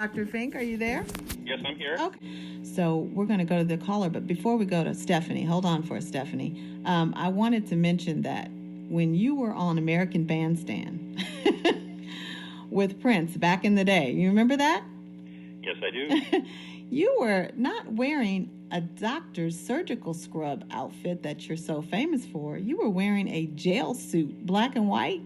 Dr. Fink, are you there? Yes, I'm here. Okay. So we're going to go to the caller, but before we go to Stephanie, hold on for Stephanie. I wanted to mention that when you were on American Bandstand with Prince back in the day, you remember that? Yes, I do. You were not wearing a doctor's surgical scrub outfit that you're so famous for. You were wearing a jail suit, black and white.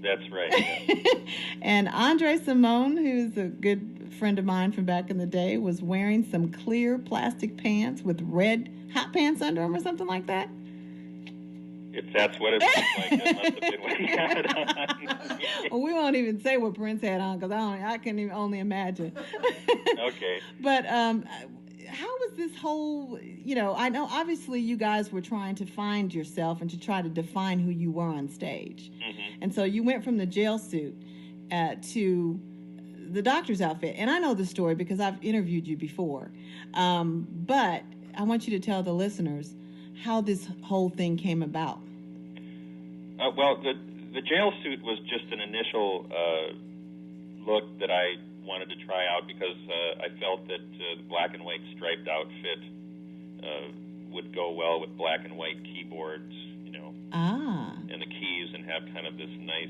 That's right. Yeah. And Andre Simone, who's a good friend of mine from back in the day, was wearing some clear plastic pants with red hot pants under them or something like that. If that's what it looked like, that must have been what he had on. Well, we won't even say what Prince had on because I can even only imagine. Okay. But how was this whole, I know obviously you guys were trying to find yourself and to try to define who you were on stage. Mm-hmm. And so you went from the jail suit to the doctor's outfit. And I know the story because I've interviewed you before. But I want you to tell the listeners how this whole thing came about. Well, the jail suit was just an initial look that I wanted to try out because I felt that the black and white striped outfit would go well with black and white keyboards, and the keys, and have kind of this nice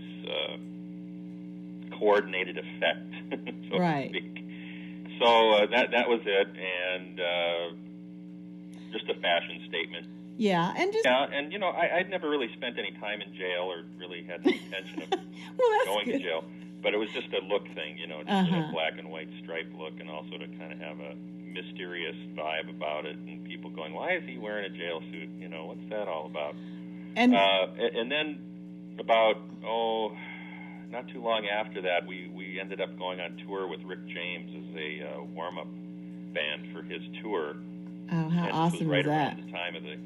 coordinated effect, so to speak. So that was it, and just a fashion statement. Yeah, and I'd never really spent any time in jail or really had the intention of going to jail. But it was just a look thing, just a black and white striped look, and also to kind of have a mysterious vibe about it, and people going, "Why is he wearing a jail suit? What's that all about?" And then about not too long after that, we ended up going on tour with Rick James as a warm-up band for his tour. Oh, how awesome was is that? Around the time of the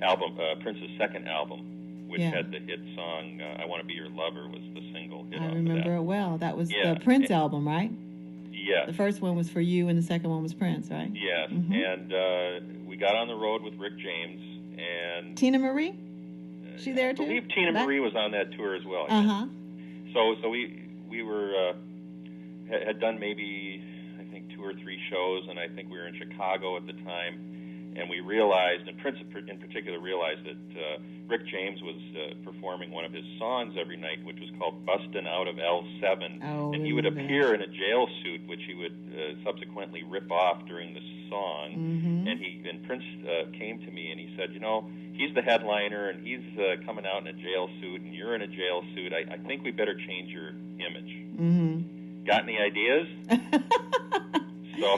album, Prince's second album, which had the hit song "I Want to Be Your Lover" was the single hit. I remember it well. That was the Prince album, right? Yes. The first one was for you, and the second one was Prince, right? Yes. Mm-hmm. And we got on the road with Rick James and Tina Marie. She there too? I believe Tina Marie was on that tour as well. So we were had done maybe I think 2 or 3 shows, and I think we were in Chicago at the time. And we realized, and Prince in particular realized, that Rick James was performing one of his songs every night, which was called "Bustin' Out of L7." And he would appear in a jail suit, which he would subsequently rip off during the song. Mm-hmm. And Prince came to me and he said, he's the headliner, and he's coming out in a jail suit, and you're in a jail suit. I think we better change your image. Mm-hmm. Got any ideas? So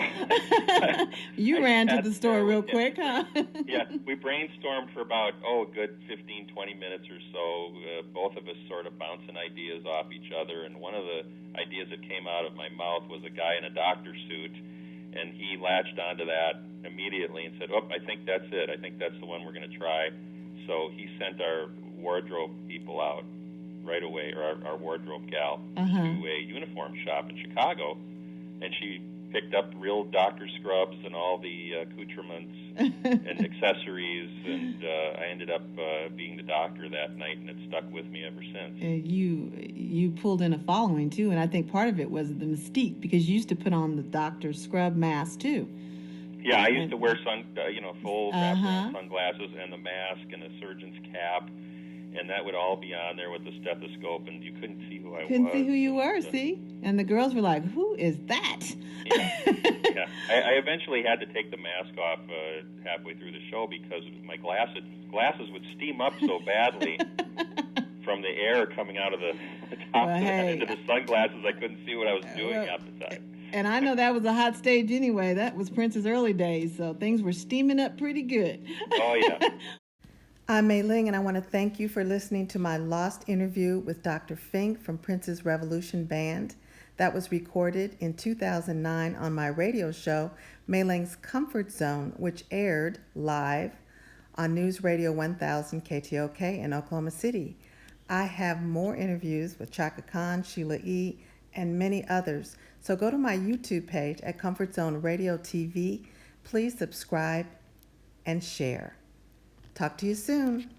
you ran to the store real quick, huh? Yeah, we brainstormed for about, a good 15, 20 minutes or so, both of us sort of bouncing ideas off each other, and one of the ideas that came out of my mouth was a guy in a doctor suit, and he latched onto that immediately and said, I think that's it. I think that's the one we're going to try. So he sent our wardrobe people out right away, or our wardrobe gal, to a uniform shop in Chicago, and she picked up real doctor scrubs and all the accoutrements and accessories, and I ended up being the doctor that night, and it stuck with me ever since. You pulled in a following, too, and I think part of it was the mystique, because you used to put on the doctor scrub mask, too. Yeah, I used to wear full wraparound sunglasses and the mask and a surgeon's cap, and that would all be on there with the stethoscope, and you couldn't see who I was. Couldn't see who you were, see? And the girls were like, who is that? Yeah. I eventually had to take the mask off halfway through the show because my glasses would steam up so badly from the air coming out of the top into the sunglasses. I couldn't see what I was doing half the time. And I know that was a hot stage anyway. That was Prince's early days, so things were steaming up pretty good. Oh, yeah. I'm Mi-Ling, and I want to thank you for listening to my lost interview with Dr. Fink from Prince's Revolution Band. That was recorded in 2009 on my radio show, Mi-Ling's Comfort Zone, which aired live on NewsRadio 1000 KTOK in Oklahoma City. I have more interviews with Chaka Khan, Sheila E., and many others. So go to my YouTube page at Comfort Zone Radio TV. Please subscribe and share. Talk to you soon.